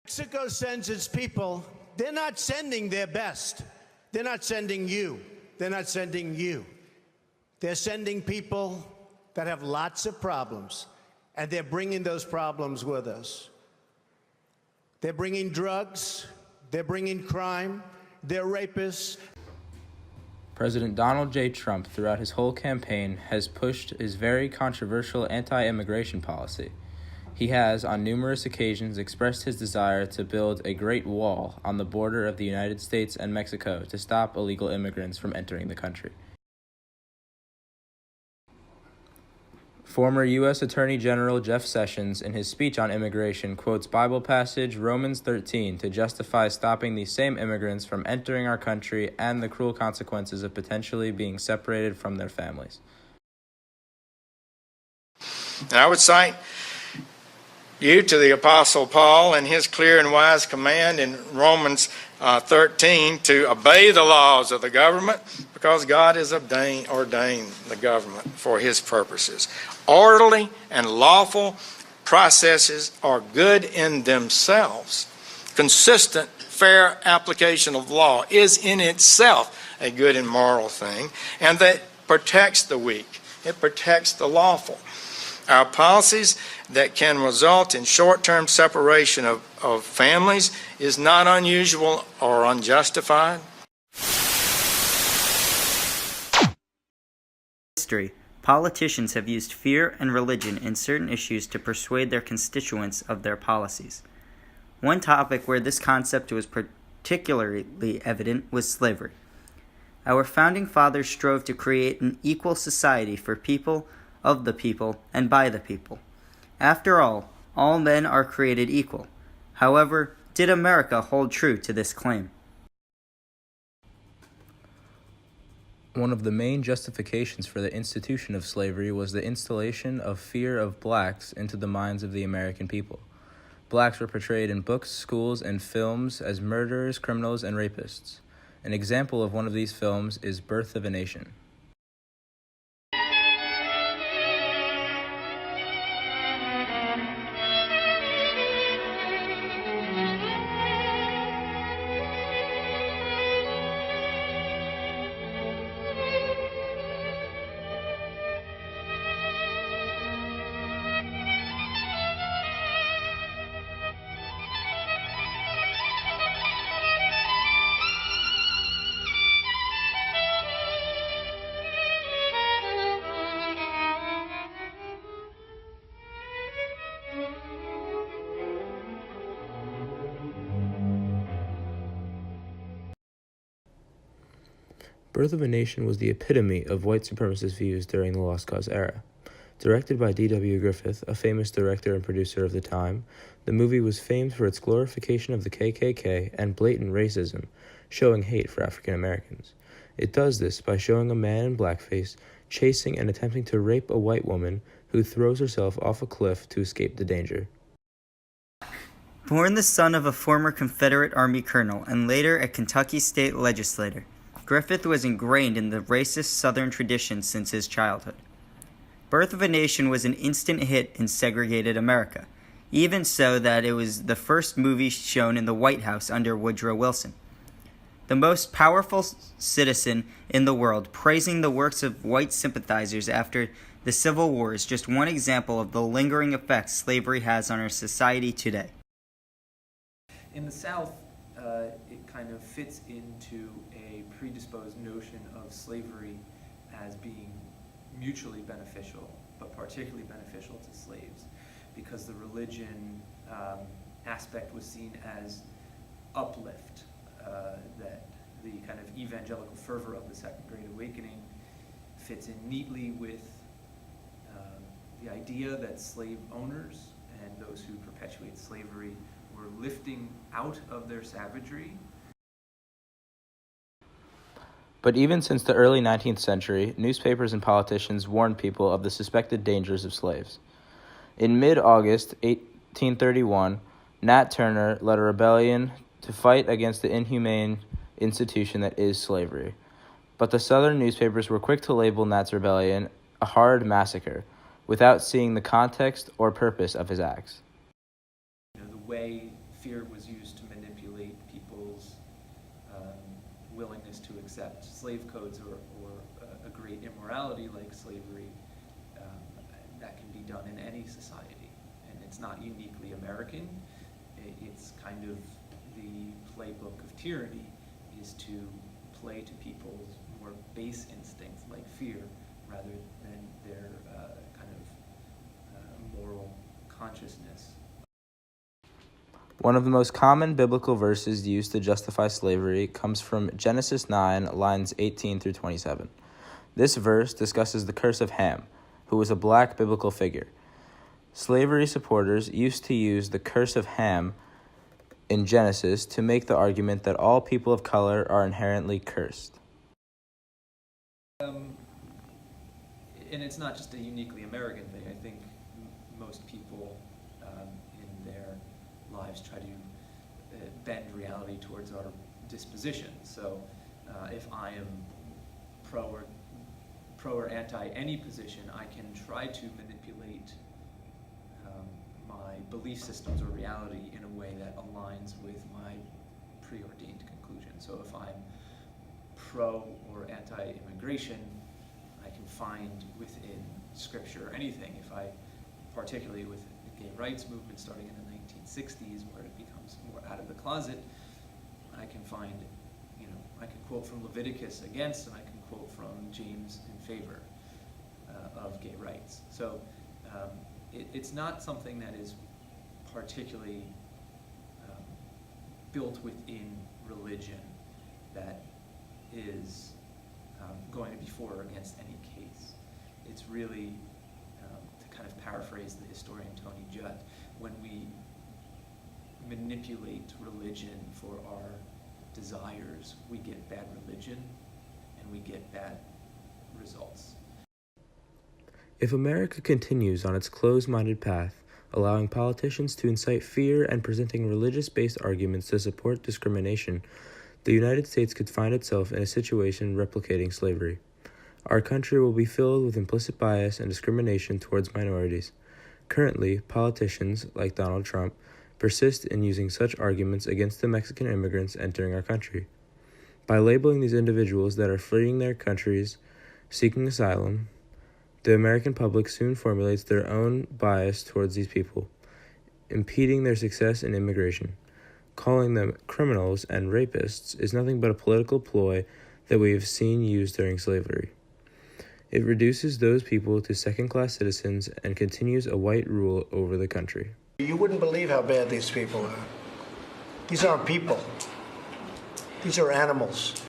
Mexico sends its people, they're not sending their best. They're not sending you. They're not sending you. They're sending people that have lots of problems, and they're bringing those problems with us. They're bringing drugs, they're bringing crime, they're rapists. President Donald J. Trump, throughout his whole campaign, has pushed his very controversial anti-immigration policy. He has, on numerous occasions, expressed his desire to build a Great Wall on the border of the United States and Mexico to stop illegal immigrants from entering the country. Former U.S. Attorney General Jeff Sessions, in his speech on immigration, quotes Bible passage Romans 13 to justify stopping these same immigrants from entering our country and the cruel consequences of potentially being separated from their families. And I would cite you to the Apostle Paul and his clear and wise command in Romans 13 to obey the laws of the government, because God has ordained the government for his purposes. Orderly and lawful processes are good in themselves. Consistent, fair application of law is in itself a good and moral thing, and that protects the weak. It protects the lawful. Our policies that can result in short-term separation of families is not unusual or unjustified. History. Politicians have used fear and religion in certain issues to persuade their constituents of their policies. One topic where this concept was particularly evident was slavery. Our founding fathers strove to create an equal society for people, of the people, and by the people. After all men are created equal. However, did America hold true to this claim? One of the main justifications for the institution of slavery was the installation of fear of blacks into the minds of the American people. Blacks were portrayed in books, schools, and films as murderers, criminals, and rapists. An example of one of these films is Birth of a Nation. Birth of a Nation was the epitome of white supremacist views during the Lost Cause era. Directed by D.W. Griffith, a famous director and producer of the time, the movie was famed for its glorification of the KKK and blatant racism, showing hate for African Americans. It does this by showing a man in blackface chasing and attempting to rape a white woman who throws herself off a cliff to escape the danger. Born the son of a former Confederate Army colonel and later a Kentucky state legislator, Griffith was ingrained in the racist Southern tradition since his childhood. Birth of a Nation was an instant hit in segregated America, even so that it was the first movie shown in the White House under Woodrow Wilson. The most powerful citizen in the world praising the works of white sympathizers after the Civil War is just one example of the lingering effects slavery has on our society today. In the South, it kind of fits into a predisposed notion of slavery as being mutually beneficial, but particularly beneficial to slaves, because the religion aspect was seen as uplift, that the kind of evangelical fervor of the Second Great Awakening fits in neatly with the idea that slave owners and those who perpetuate slavery were lifting out of their savagery. But even since the early 19th century, newspapers and politicians warned people of the suspected dangers of slaves. In mid-August 1831, Nat Turner led a rebellion to fight against the inhumane institution that is slavery. But the Southern newspapers were quick to label Nat's rebellion a hard massacre, without seeing the context or purpose of his acts. The way fear was used to manipulate people's willingness to accept slave codes or a great immorality like slavery. That can be done in any society, and it's not uniquely American. It's kind of the playbook of tyranny, is to play to people's more base instincts like fear rather than their kind of moral consciousness. One of the most common biblical verses used to justify slavery comes from Genesis 9, lines 18 through 27. This verse discusses the curse of Ham, who was a black biblical figure. Slavery supporters used to use the curse of Ham in Genesis to make the argument that all people of color are inherently cursed. And it's not just a uniquely American thing. I think most people in their lives try to bend reality towards our disposition. So if I am pro or anti any position, I can try to manipulate my belief systems or reality in a way that aligns with my preordained conclusion. So if I'm pro or anti-immigration, I can find within Scripture anything. If I, particularly with the gay rights movement starting in the 1960s, where it becomes more out of the closet, I can find, I can quote from Leviticus against, and I can quote from James in favor of gay rights. So it's not something that is particularly built within religion that is going to be for or against any case. It's really, to kind of paraphrase the historian Tony Judd, when we manipulate religion for our desires, we get bad religion and we get bad results. If America continues on its closed-minded path, allowing politicians to incite fear and presenting religious-based arguments to support discrimination, the United States could find itself in a situation replicating slavery. Our country will be filled with implicit bias and discrimination towards minorities. Currently, politicians, like Donald Trump, persist in using such arguments against the Mexican immigrants entering our country. By labeling these individuals that are fleeing their countries, seeking asylum, the American public soon formulates their own bias towards these people, impeding their success in immigration. Calling them criminals and rapists is nothing but a political ploy that we have seen used during slavery. It reduces those people to second-class citizens and continues a white rule over the country. You wouldn't believe how bad these people are. These aren't people. These are animals.